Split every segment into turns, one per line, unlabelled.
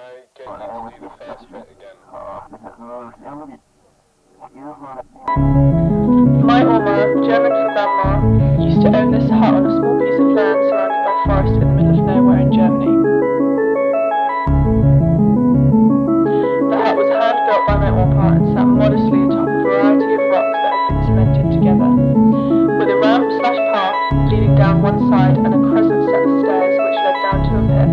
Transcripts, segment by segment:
I get you to do the first bit again?
My Oma, German for grandma, used to own this hut on a small piece of land surrounded by forest in the middle of nowhere in Germany. The hut was hand-built by my Opa and sat modestly atop a variety of rocks that had been cemented together, with a ramp/path leading down one side and a crescent set of stairs which led down to a pit.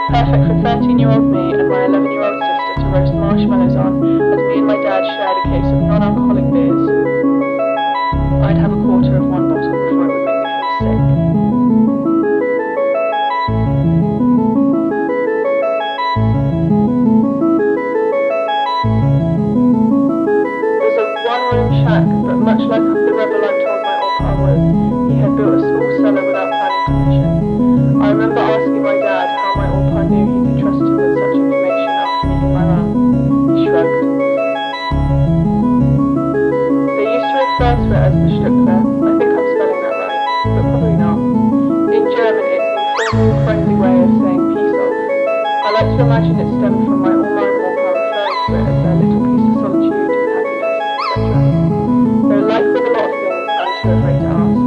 Perfect for 13-year-old me and my 11-year-old sister to roast marshmallows on as me and my dad shared a case of non-alcoholic beers. I'd have a quarter of one bottle before it would make me feel sick. It was a one-room shack, but much like the rebel I told my Opa I was, he had built a small cellar without planning permission. I remember asking my dad how my Opa knew he could trust him with such information after meeting my mum. He shrugged. They used to refer to it as the Stückler. I think I'm spelling that right, but probably not. In German, it's an informal, friendly way of saying peace of. I like to imagine it stemmed from my Oma and Opa referring to it as their little piece of solitude, happiness, etc. Though like with a lot of things, I'm too afraid to ask.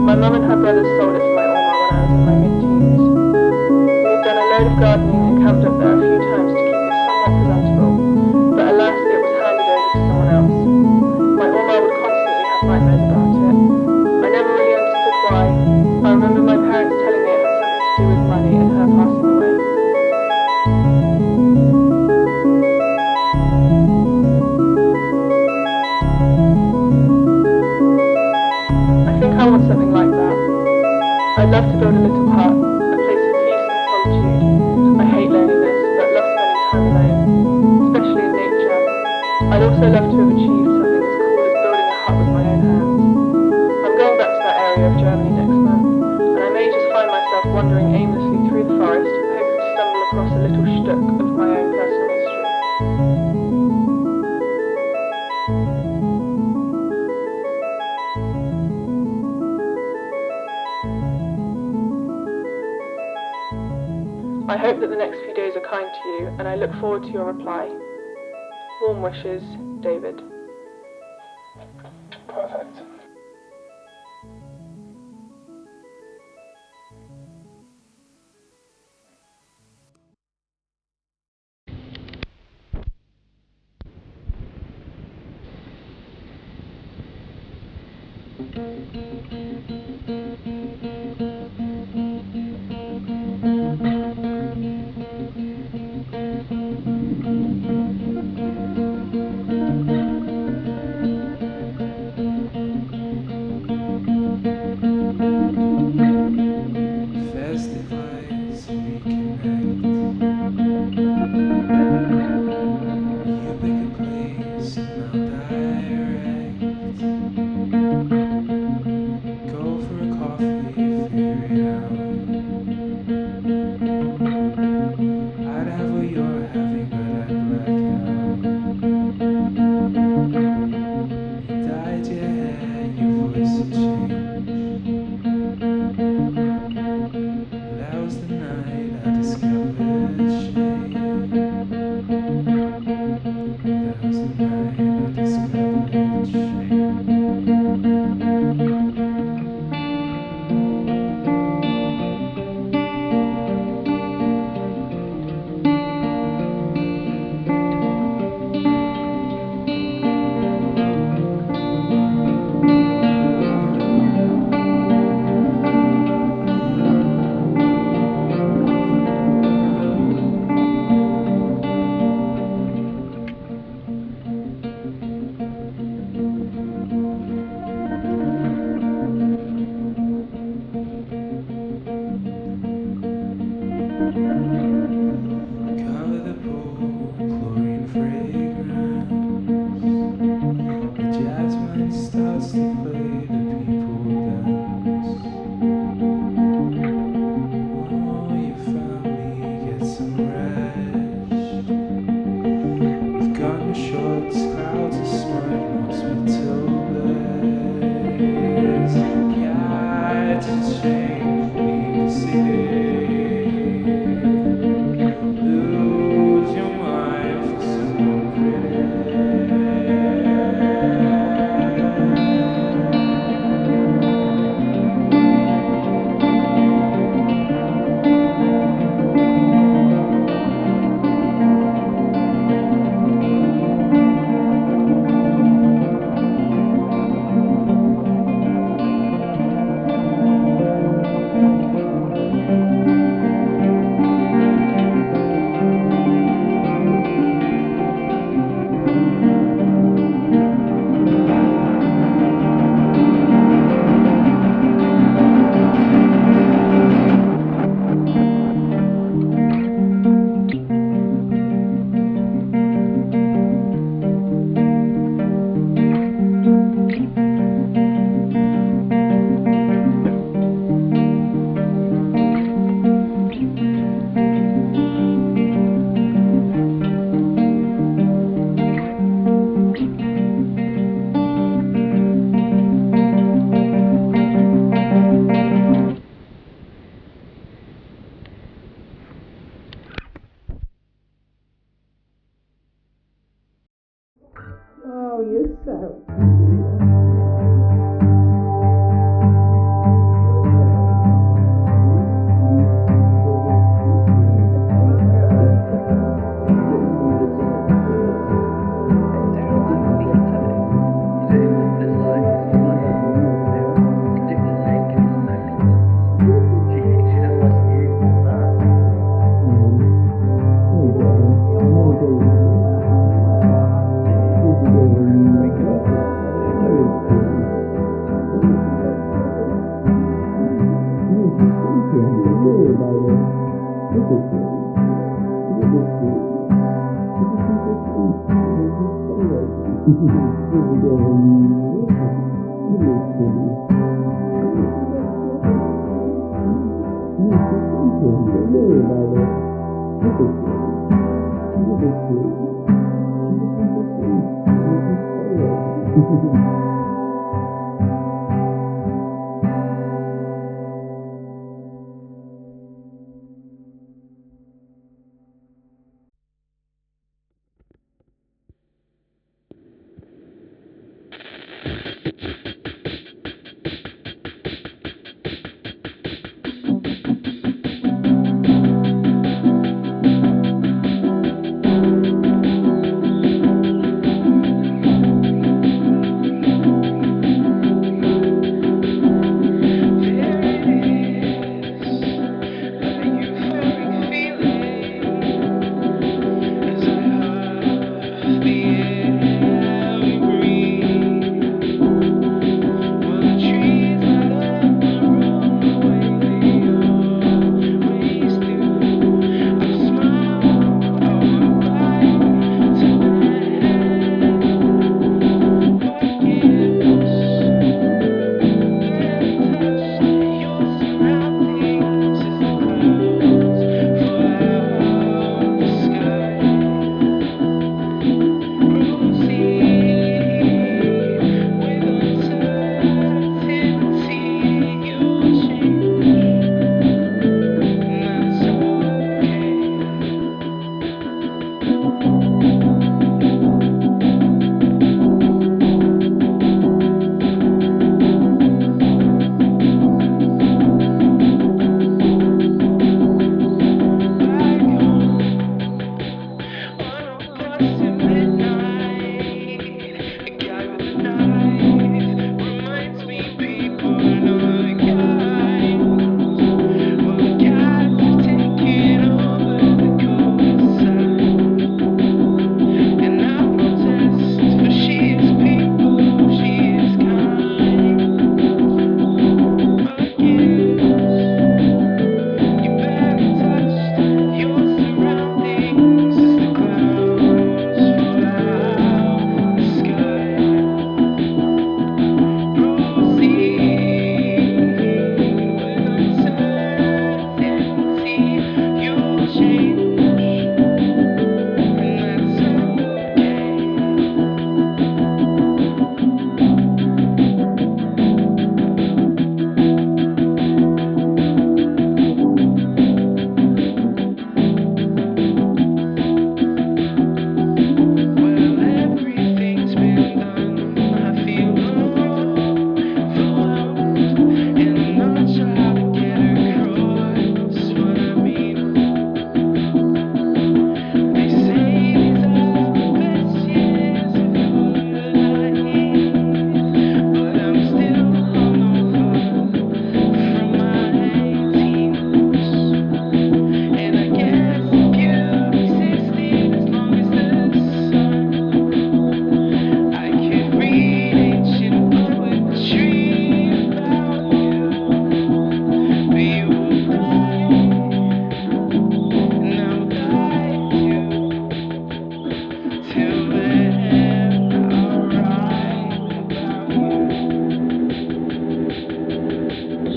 My mum and her brothers sold it to my Oma when I was in my mid-teens. We had done a load of gardening and camped up there a few times to keep it somewhat presentable, but alas, it was handed over to someone else. My Oma would constantly have nightmares about it. I never really understood why. I remember my parents telling me it had something to do with money and her passing away. I think I want something like that. I'd love to build a little hut, a place of peace and solitude. I hate loneliness, but love spending time alone, especially in nature. I'd also love to have achieved something as cool as building a hut with my own hands. I'm going back to that area of Germany next month, and I may just find myself wandering aimlessly through the forest, hoping to stumble across a little Stück of my own personal history. I hope that the next few days are kind to you, and I look forward to your reply. Warm wishes, David.
Perfect.
Festivals reconnect. You pick a place and I'll direct. Go for it's a shame for me to say. Lose your mind for someone pretty.
Oh, you're so.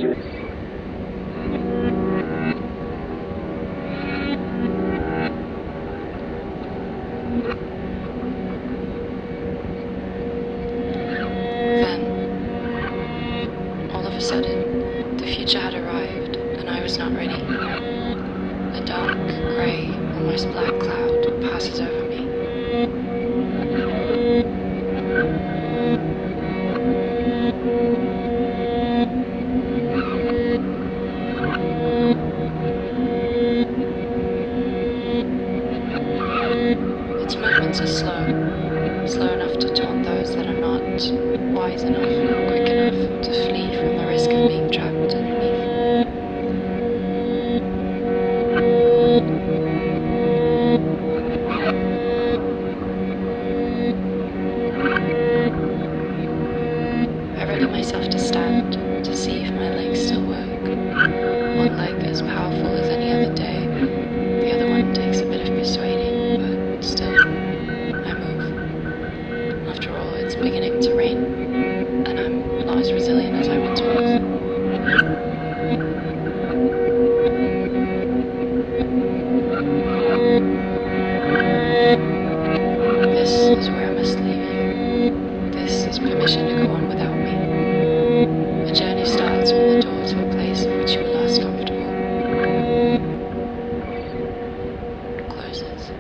Then, all of a sudden, the future had arrived, and I was not ready. A dark, grey, almost black cloud passes over me. Its movements are slow enough to taunt those that are not wise enough, quick enough to flee from the risk of being trapped underneath. I ready myself to stand, to see if my legs still work. One leg as powerful as any other day, the other one takes a bit of persuading, but still, I move. After all, it's beginning to rain, and I'm not as resilient as I once was. This is where I must leave you. This is permission to go on without me. A journey starts from the door to a place in which you were last comfortable. Closes.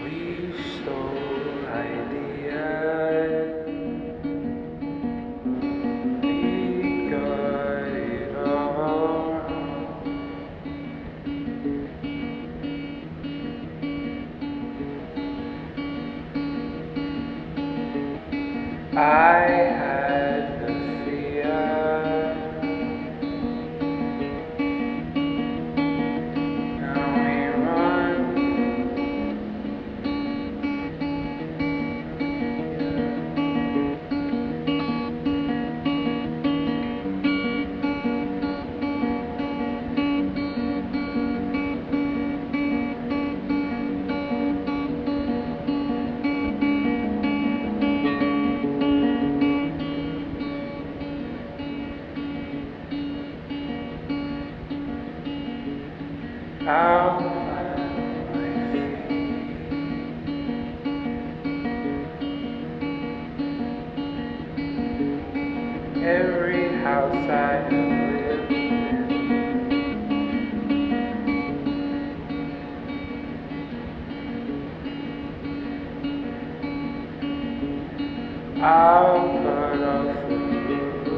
We stole ideas. We got it all wrong. I had the fear. Now we run. I'll find my feet. Every house I have lived in, I'll cut off the roof,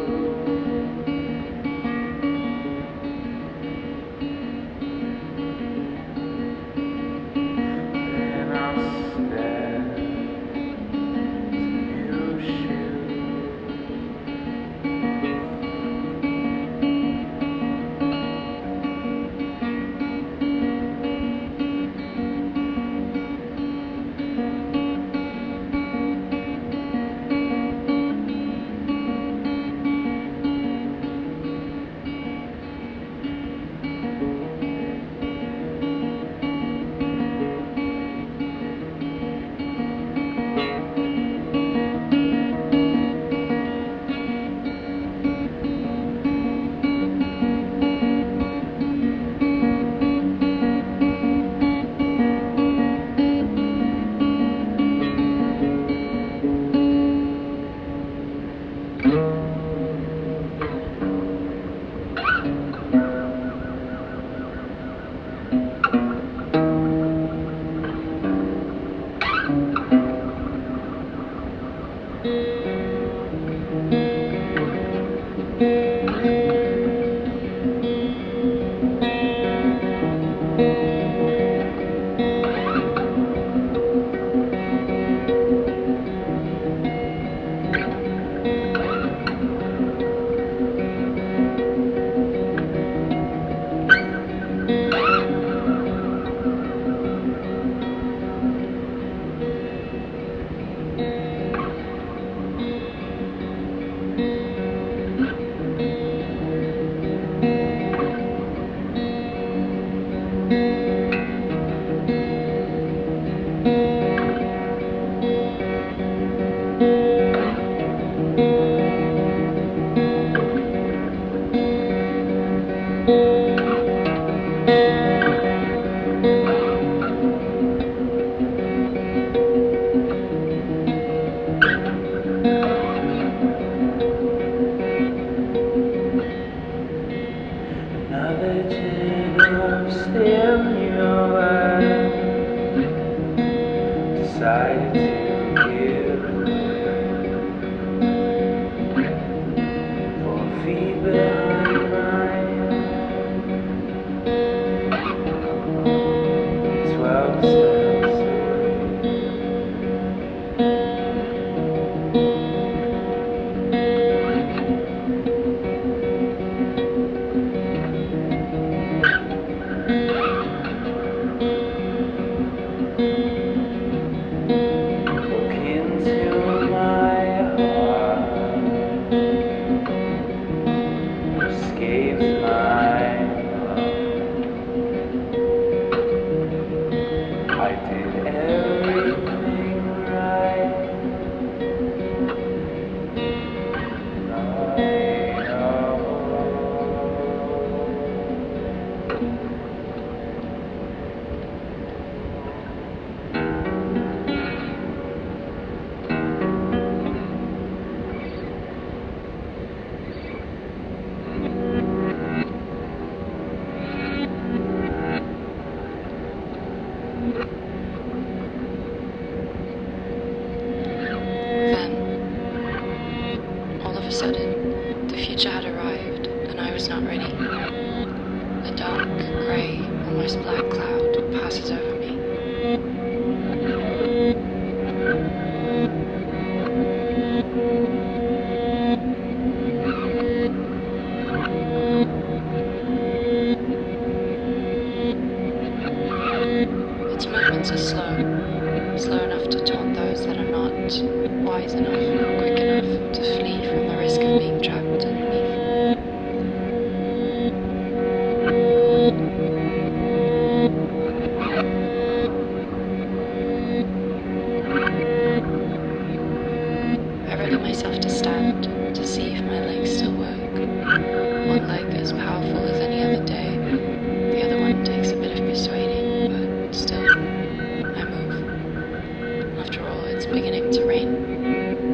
then I'll stare till you shoot.
of a sudden, the future had arrived, and I was not ready. A dark, grey, almost black cloud passes over me. Its movements are slow enough to taunt those that are not wise enough, quick enough to flee from the risk of being trapped underneath. I ready myself to stand, to see if my legs still work. One leg as powerful as any other day, the other one takes a bit of persuading, but still, I move. After all, it's beginning to rain,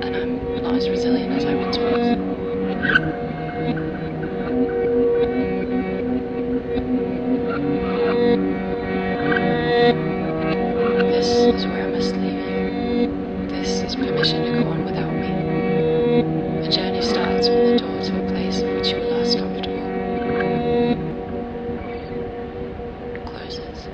and I'm not as resilient as I once was. This is where I must leave you. This is permission to go on without me. The journey starts when the door to a place in which you were last comfortable closes.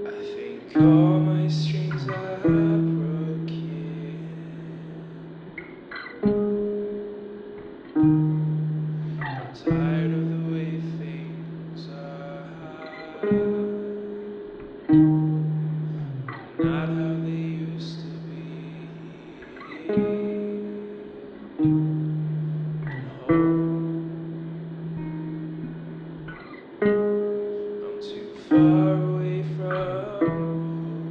I think all my strings are broken. I'm tired of the way things are, not how they used to be. And I'm too far away from home.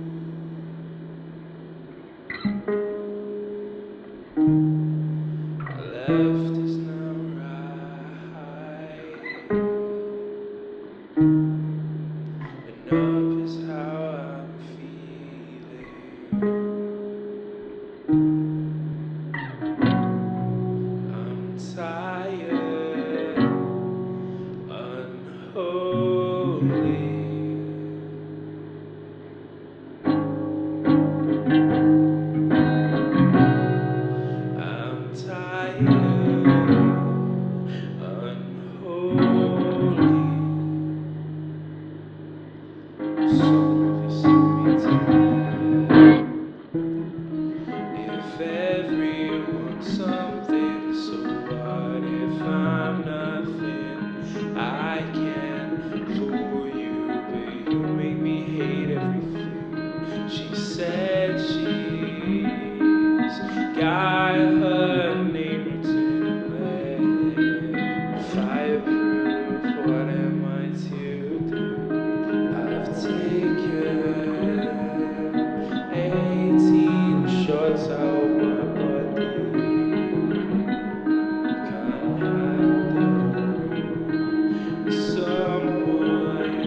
My left is now right, and up is how I'm feeling. I'm tired, unholy. I'm tired, unholy. So if you send me to bed, if everyone's something, so what if I'm nothing? I can fool you, but you make me hate everything. She said she's got her name written in lead. Fireproof, what am I to do? I've taken 18 shots out my body. Can't handle someone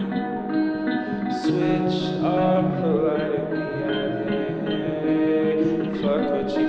switched off the light in the attic. Fuck what you